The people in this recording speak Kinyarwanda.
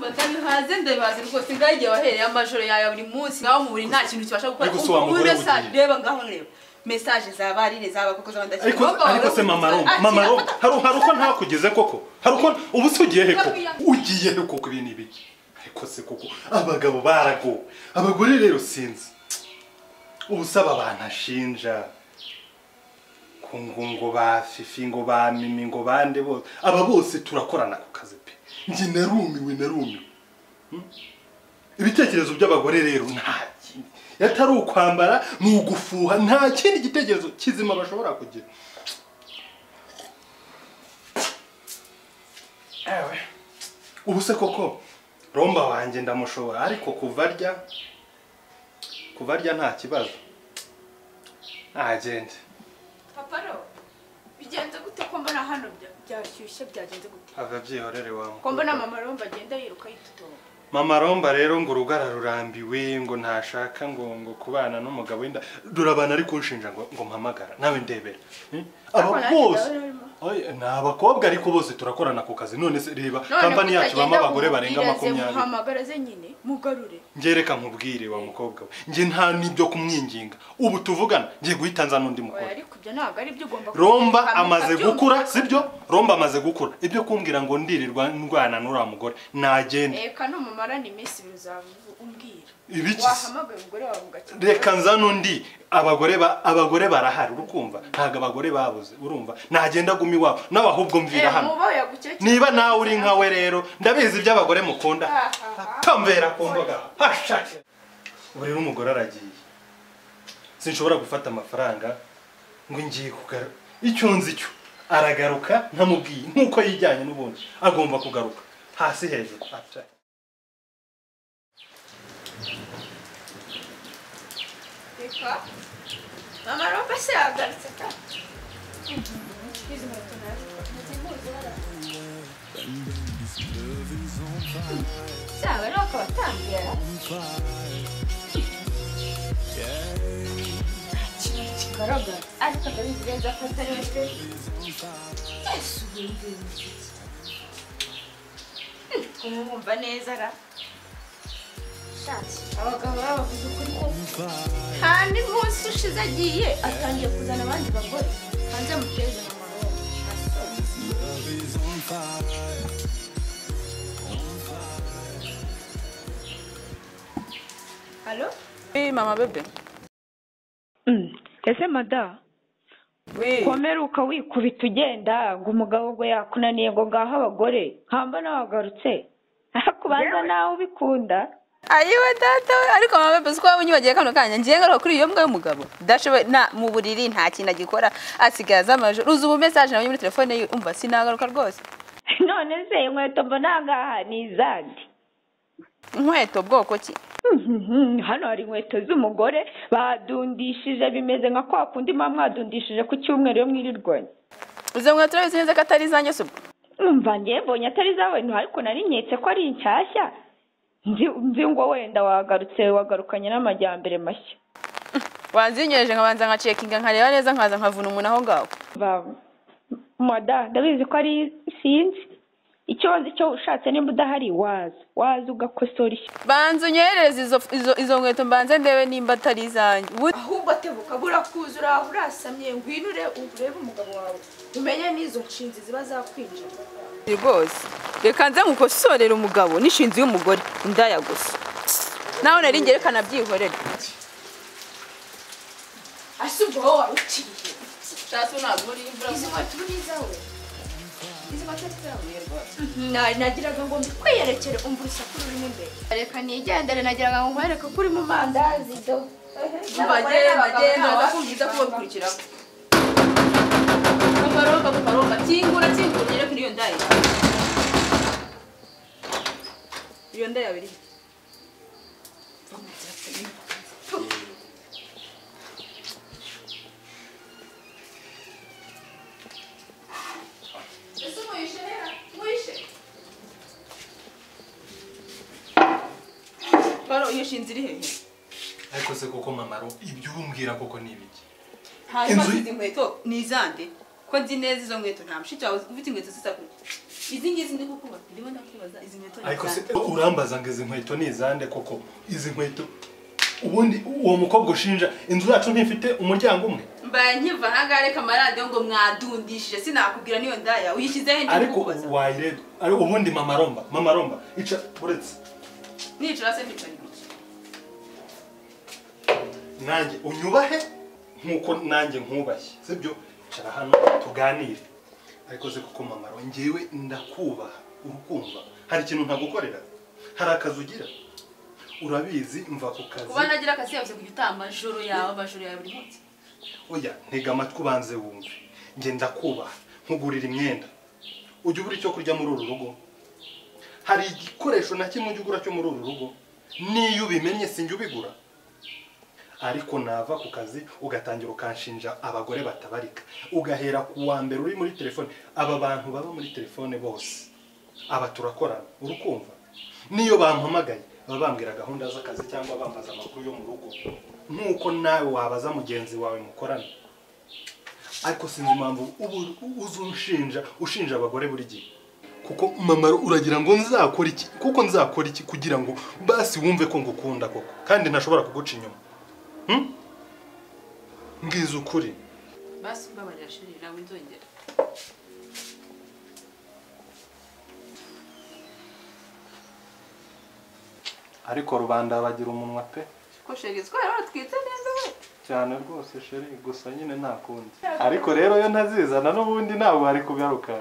ndumva ndabihaze ndabihaze rwose ngagiye wahereye amajoro yawe buri munsi ngaho mu buri nta kintu kibasha gukora reba ngaho reba message zabarire zaba koko z'abandaki ariko se mama hari uko nta kugeze koko hari uko ubusugiye he koko ugiye he koko ibintu ibiki ariko se koko abagabo barago abagore rero sinzi ubusaba abantu ashinja ngo ba fifi ngo ba mimi ngo bande bose aba bose turakorana ku kazi pe ngi narumiwe ibitekerezo by'abagore rero nta kindi yatari ukwambara ni ugufuha nta kindi gitekerezo kizima bashobora kugira ewe ubuse koko romba wanjye ndamushobora ariko kuvarya nta kibazo agende Paparo, bigenze gute ko mbona hano byashyushye byagenze gute? Ava byihorere wamu. Ko mbona mama Romba agenda yiruka yitutoba. Mama Romba rero ngo rugara rurambiwe ngo ntashaka ngo kubana n'umugabo wenda durabana ari kunshinja ngo mpamagara nawe ndebera. Aba bose n'abakobwa ariko bose turakorana ku kazi none se reba company yacu bama abagore barenga 20. Muhamagaraze nyine mugarure. Ngereka nkubwire wa mukobwa we. Nge nta nibyo kumwinginga. Ubu tuvugana ngiye guhitanza n'undi mukobwa. Ariko byo ntago ari byo ugomba Romba amaze gukura sibyo? Romba amaze gukura. Ibyo kumbwira ngo ndirirwa ndwana n'ura mugore nagende. Eka no mumarana iminsi umbwira. Ibiki? Wahamagaye umugore wawe mugakira. Reka nza n'undi abagore barahari urukumva ntaga abagore babuze urumva nagenda gumi wabo n'abahubwo mvira hano niba nawe uri nkawe rero ndabizi by'abagore mukunda tamvera kumboga hashake buri n'umugore aragiye sinshobora gufata amafaranga ngo ngiye kugara icyo nzi cyo aragaruka ntamubwiye nkuko yijyanye n'ubundi agomba kugaruka hasi hejuru Mama Romba se agarutse ka. Sabe no ko batangira. Karaga. Ariko ndabigenza ko atari wese. Yesu w'ingenzi. Kumumva neza ra. Abagabo bavuze ukuri ko kandi munsi ushize agiye atangiye kuzana abandi bagore hanze muteze mama Allo? Oui, mama bebe. Ese mada? Oui. Komeruka wikubita ugenda ngo umugabo ngo yakunaniye ngo ngaho abagore nkamba nawagarutse akubanza nawe ubikunda Ayiwe data ariko mama bebe siko wabunyibagiye kano kanya ngiye ngaruka kuri iyo mbwa y'umugabo dashobe na mu buriri nta kintu agikora asigaza amajoro uzubu message nabonye muri telefone ye umva sinagaruka rwose none se inkweto mbona ngaha ni izandi inkweto bwoko ki hano hari inkweto z'umugore badundishije bimeze nka kwa kundi mwadundishije ku cyumweru yo mwirirwanye uzo nkweto urabizi neza ko atari izanjye subwo umva ngiye mbonye atari zawe ariko nari nketse ko ari inshyashya nzi ngo wenda wagarukanye n'amajyambere mashya wanzinyereje nkabanza nka checkinga nkareba neza nkaza nkavuna umuntu aho ngaho mada ndabizi ko ari sinzi icyo cyo ushatse nimba udahari waza ugakosora banza unyerereze izo nkweto mbanze ndebe nimba atari izanjye ahubwo atebuka burakuzura urasamye ngwinure urebe umugabo wawe umenye n'izo nshinzi ziba zakwinjira rwose reka nze ngukosorera umugabo n'ishinzi y'umugore indaya gusa nawe nari ngerekana byihorera asubwo wowe waruciye cyase ntabwo uri imvura izi nkweto uri izawe izi nkweto zawe rwose nagiraga ngo mbikweyerekere umva urusaku rurimo imbere reka nigendere nagiraga ngo nkwereke ko uri mu mandazi do bagenda ndakumviza ko babikurikiraho Romba tingura ugere kuri iyo ndaya iyo ndaya biri Baro iyo shinzi iri hehe ariko se koko mamaro ibyo umbwira koko nibiki hanyuma izi nkweto ni izande ko nzi neza izo nkweto nta mushiki wawe ufite inkweto zisa gutya izi ngizi ndi kukubaza ndimo ndakubaza izi nkweto ni ariko se urambaza ngo izi nkweto ni izande koko izi nkweto ubundi uwo mukobwa ushinja inzu yacu ntifite umuryango umwe mbaye nkiva hangare kamarade ngo mwadundishije sinakubwira niyo ndaya uyishyize he ariko wayirebe ariko ubundi mama romba ica buretse nicara se nicara ibiki nanjye unyubahe nkuko nanjye nkubashye sibyo cara hano tuganire ariko se kuko mama ro ngewe ndakubaha urukumva hari ikintu ntagukorera hari akazi ugira urabizi mva ku kazi kuba nagira akazi yavuze kugitamba joro yawe buri munsi oya ntega amatwi ubanze wumve nge ndakubaha nkugurira imyenda ujya ubura icyo kurya muri uru rugo hari igikoresho na kimwe ujya ugura cyo muri uru rugo niyo ubimenye sinjye ubigura ariko nava ku kazi ugatangira ukanshinja abagore batabarika ugahera ku wa mbere uri muri telefone aba bantu baba muri telefone bose aba turakorana urukumva niyo bampamagaye baba bambwira gahunda z'akazi cyangwa bambaza amakuru yo mu rugo nkuko nawe wabaza mugenzi wawe mukorana ariko sinzi impamvu ushinja abagore buri gihe kuko mama uragira ngo nzakora iki kuko nzakora iki kugira ngo basi wumve ko ngukunda koko kandi ntashobora kuguca inyuma ngize ukuri basi mbabarira shiri nawe nzongera ariko rubanda bagira umunwa pe ko shegeze ko yari twitse neza we cyane rwose sheri gusa nyine nta kundi ariko rero yo ntazizana n'ubundi ntabwo ari kugaruka